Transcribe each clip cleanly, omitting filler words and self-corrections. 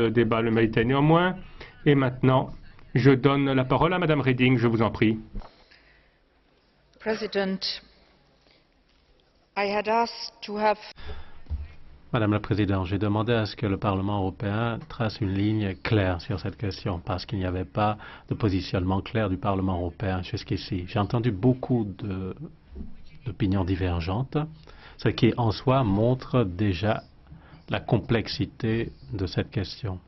le débat le méritait néanmoins. Et maintenant, je donne la parole à Madame Reding, je vous en prie. Madame la Présidente, j'ai demandé à ce que le Parlement européen trace une ligne claire sur cette question parce qu'il n'y avait pas de positionnement clair du Parlement européen jusqu'ici. J'ai entendu beaucoup d'opinions divergentes, ce qui en soi montre déjà la complexité de cette question.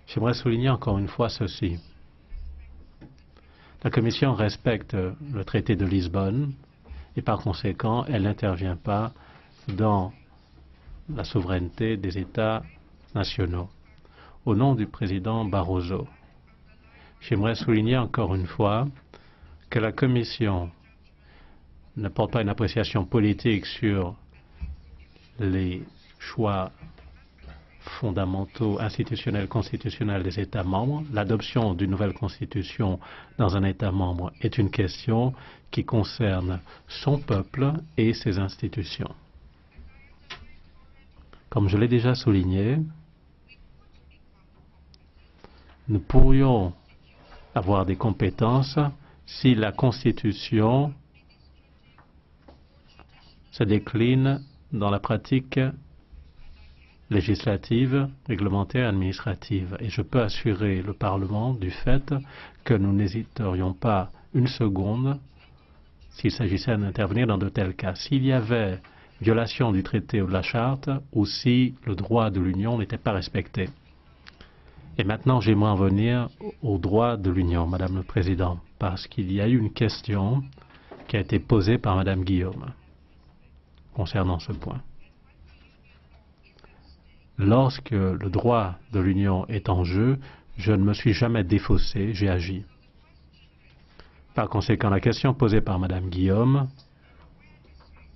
J'aimerais souligner encore une fois ceci. La Commission respecte le traité de Lisbonne et par conséquent, elle n'intervient pas dans la souveraineté des États nationaux. Au nom du président Barroso, j'aimerais souligner encore une fois que la Commission ne porte pas une appréciation politique sur les choix fondamentaux, institutionnels, constitutionnels des États membres. L'adoption d'une nouvelle constitution dans un État membre est une question qui concerne son peuple et ses institutions. Comme je l'ai déjà souligné, nous pourrions avoir des compétences si la Constitution se décline dans la pratique législative, réglementaire et administrative. Et je peux assurer le Parlement du fait que nous n'hésiterions pas une seconde s'il s'agissait d'intervenir dans de tels cas. S'il y avait violation du traité ou de la charte, ou si le droit de l'Union n'était pas respecté. Et maintenant, j'aimerais en venir au droit de l'Union, Madame le Président, parce qu'il y a eu une question qui a été posée par Madame Guillaume concernant ce point. Lorsque le droit de l'Union est en jeu, je ne me suis jamais défaussé, j'ai agi. Par conséquent, la question posée par Madame Guillaume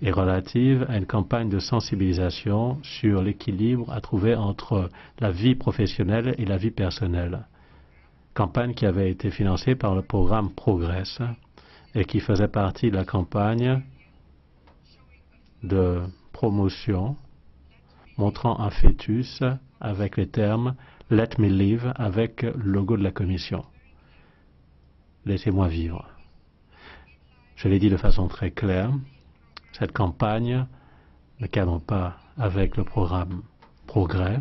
est relative à une campagne de sensibilisation sur l'équilibre à trouver entre la vie professionnelle et la vie personnelle. Campagne qui avait été financée par le programme Progress et qui faisait partie de la campagne de promotion montrant un fœtus avec les termes « Let me live » avec le logo de la Commission. Laissez-moi vivre. Je l'ai dit de façon très claire, cette campagne ne cadre pas avec le programme Progrès,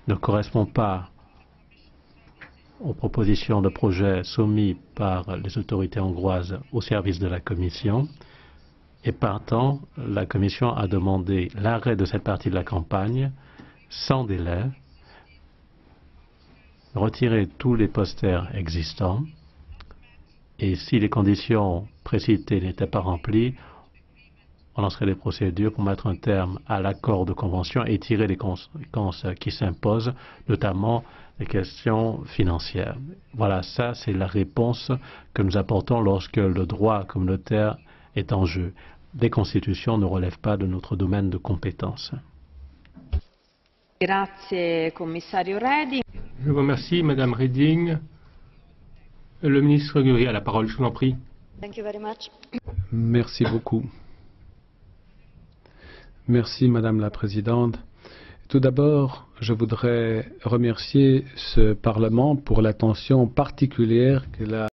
ne correspond pas aux propositions de projets soumis par les autorités hongroises au service de la Commission. Et partant, la Commission a demandé l'arrêt de cette partie de la campagne sans délai, retirer tous les posters existants et si les conditions précitées n'étaient pas remplies, on lancerait des procédures pour mettre un terme à l'accord de convention et tirer les conséquences qui s'imposent, notamment les questions financières. Voilà, ça c'est la réponse que nous apportons lorsque le droit communautaire est en jeu. Les constitutions ne relèvent pas de notre domaine de compétence. Je vous remercie, Madame Reding. Le ministre Guri a la parole, je vous en prie. Merci beaucoup. Merci, Madame la Présidente. Tout d'abord, je voudrais remercier ce Parlement pour l'attention particulière qu'il a